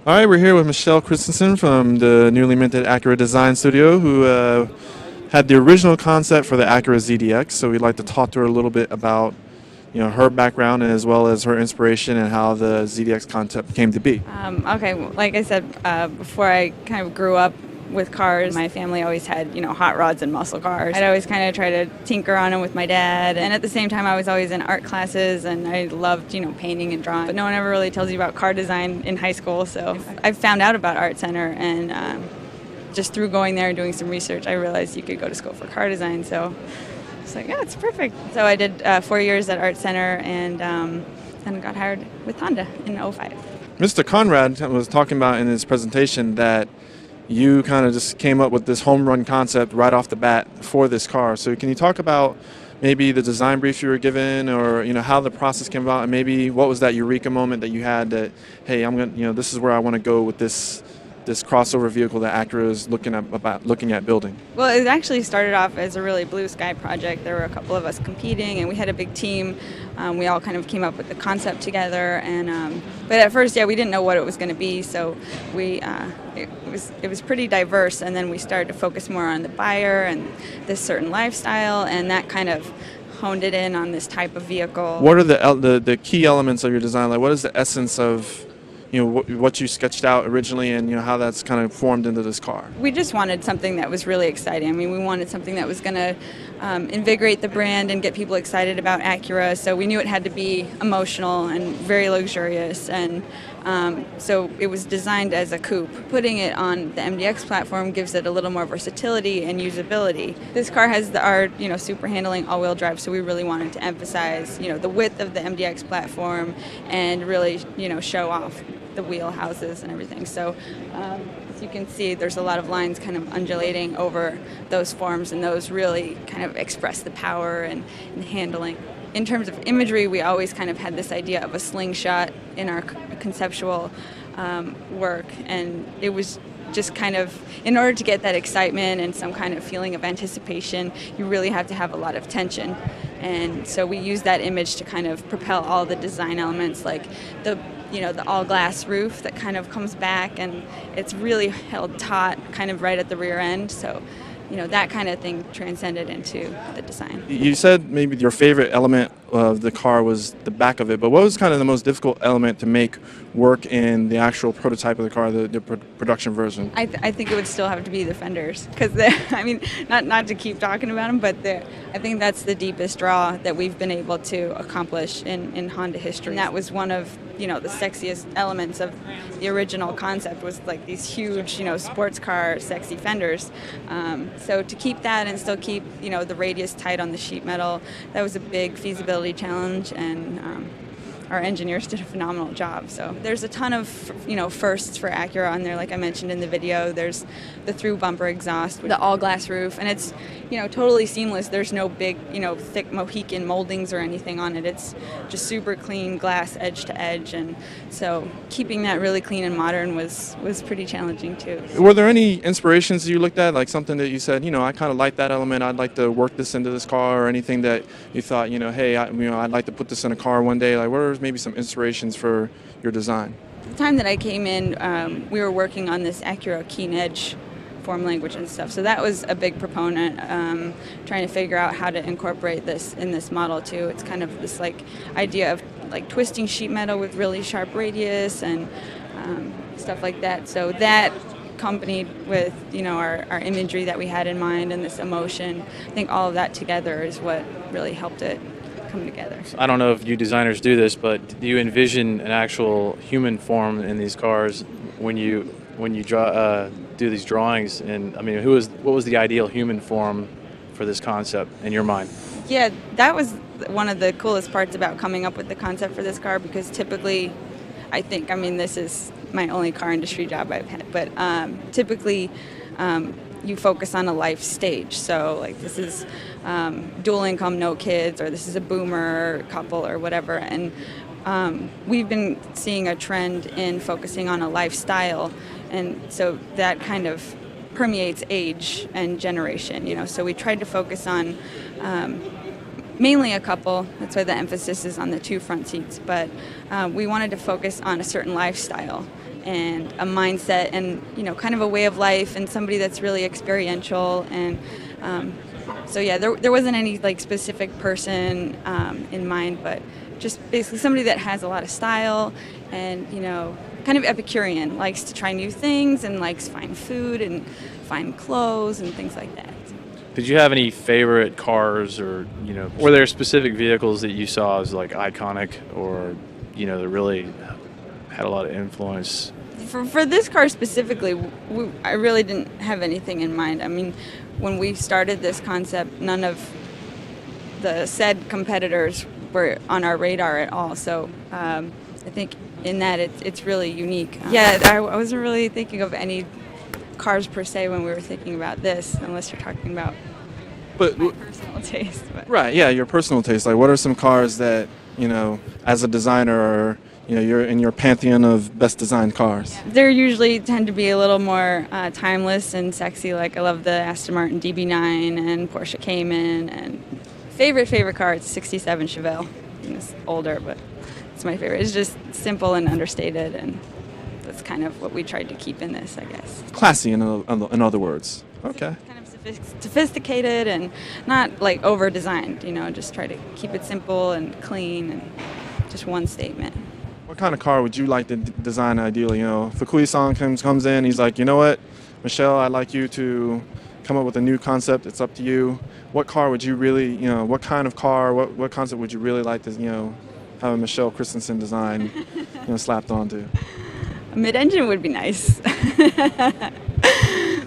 All right, we're here with Michelle Christensen from the newly minted Acura Design Studio, who had the original concept for the Acura ZDX. So we'd like to talk to her a little bit about, her background as well as her inspiration and how the ZDX concept came to be. Okay, well, like I said before, I kind of grew up with cars. My family always had, hot rods and muscle cars. I'd always kind of try to tinker on them with my dad. And at the same time, I was always in art classes and I loved, painting and drawing. But no one ever really tells you about car design in high school. So I found out about Art Center and just through going there and doing some research, I realized you could go to school for car design. So it's like, yeah, it's perfect. So I did 4 years at Art Center and then got hired with Honda in '05. Mr. Conrad was talking about in his presentation that you kind of just came up with this home run concept right off the bat for this car. So can you talk about maybe the design brief you were given, or how the process came about, and maybe what was that eureka moment that you had that, hey, I'm gonna, this is where I want to go with this crossover vehicle that Acura is looking at building? Well, it actually started off as a really blue sky project. There were a couple of us competing, and we had a big team. We all kind of came up with the concept together, and but at first, yeah, we didn't know what it was going to be. So it was pretty diverse, and then we started to focus more on the buyer and this certain lifestyle, and that kind of honed it in on this type of vehicle. What are the key elements of your design? Like, what is the essence of what you sketched out originally, and how that's kind of formed into this car? We just wanted something that was really exciting. I mean, we wanted something that was going to invigorate the brand and get people excited about Acura. So we knew it had to be emotional and very luxurious, and so it was designed as a coupe. Putting it on the MDX platform gives it a little more versatility and usability. This car has our super handling all-wheel drive, so we really wanted to emphasize the width of the MDX platform and really show off the wheel houses and everything. So as you can see, there's a lot of lines kind of undulating over those forms, and those really kind of express the power and the handling. In terms of imagery, we always kind of had this idea of a slingshot in our conceptual work, and it was just kind of, in order to get that excitement and some kind of feeling of anticipation, you really have to have a lot of tension. And so we use that image to kind of propel all the design elements, like the all glass roof that kind of comes back, and it's really held taut kind of right at the rear end. So that kind of thing transcended into the design. You said maybe your favorite element of the car was the back of it, but what was kind of the most difficult element to make work in the actual prototype of the car, the production version? I think it would still have to be the fenders, because I mean, not to keep talking about them, but I think that's the deepest draw that we've been able to accomplish in Honda history. And that was one of the sexiest elements of the original concept, was like these huge sports car sexy fenders. So to keep that and still keep the radius tight on the sheet metal, that was a big feasibility challenge, and our engineers did a phenomenal job. So there's a ton of firsts for Acura on there. Like I mentioned in the video, there's the through bumper exhaust, the all glass roof, and it's totally seamless. There's no big thick Mohican moldings or anything on it. It's just super clean glass edge to edge, and so keeping that really clean and modern was pretty challenging too. Were there any inspirations you looked at, like something that you said, I kind of like that element, I'd like to work this into this car, or anything that you thought, hey, I'd like to put this in a car one day? Like, what are maybe some inspirations for your design? The time that I came in, we were working on this Acura Keen Edge form language and stuff. So that was a big proponent, trying to figure out how to incorporate this in this model too. It's kind of this idea of twisting sheet metal with really sharp radius and stuff like that. So that accompanied with our imagery that we had in mind and this emotion, I think all of that together is what really helped it come together. I don't know if you designers do this, but do you envision an actual human form in these cars when you do these drawings? And I mean, what was the ideal human form for this concept in your mind? Yeah, that was one of the coolest parts about coming up with the concept for this car, because typically, this is my only car industry job I've had, but typically you focus on a life stage. So this is dual income, no kids, or this is a boomer couple or whatever. And we've been seeing a trend in focusing on a lifestyle. And so that kind of permeates age and generation, So we tried to focus on mainly a couple. That's why the emphasis is on the two front seats. But we wanted to focus on a certain lifestyle. and a mindset and, kind of a way of life and somebody that's really experiential. And so, yeah, there wasn't any like specific person in mind, but just basically somebody that has a lot of style and, kind of Epicurean, likes to try new things and likes fine food and fine clothes and things like that. Did you have any favorite cars, or were there specific vehicles that you saw as like iconic, or that really had a lot of influence? For this car specifically, I really didn't have anything in mind. I mean, when we started this concept, none of the said competitors were on our radar at all. So I think in that it's really unique. I wasn't really thinking of any cars per se when we were thinking about this, unless you're talking about my personal taste. But. Right, yeah, your personal taste. Like, what are some cars that, as a designer, or, you're in your pantheon of best designed cars? Yeah. They usually tend to be a little more timeless and sexy. Like, I love the Aston Martin DB9 and Porsche Cayman, and favorite car, it's 67 Chevelle. It's older, but it's my favorite. It's just simple and understated, and that's kind of what we tried to keep in this, I guess. Classy, in other words. Okay. Kind of sophisticated and not like over-designed, just try to keep it simple and clean and just one statement. What kind of car would you like to design ideally? If Fukui-san comes in, he's like, you know what, Michelle, I'd like you to come up with a new concept. It's up to you. What car would you really, what kind of car, what concept would you really like to, have a Michelle Christensen design, slapped onto? A mid-engine would be nice.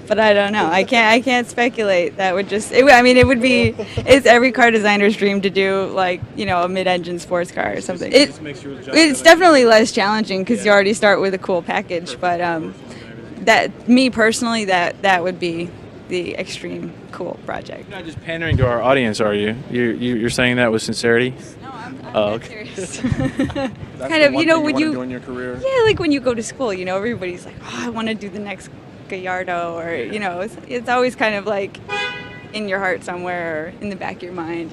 But I don't know. I can't speculate. That would just. It would be. It's every car designer's dream to do like a mid-engine sports car or something. It's definitely less challenging because you already start with a cool package. But that me personally, that would be the extreme cool project. You're not just pandering to our audience, are you? You're saying that with sincerity? No, I'm okay. serious. That's kind of, when you do in your career. Yeah, like when you go to school, everybody's like, oh, I want to do the next Gallardo, or it's always kind of like in your heart somewhere, or in the back of your mind,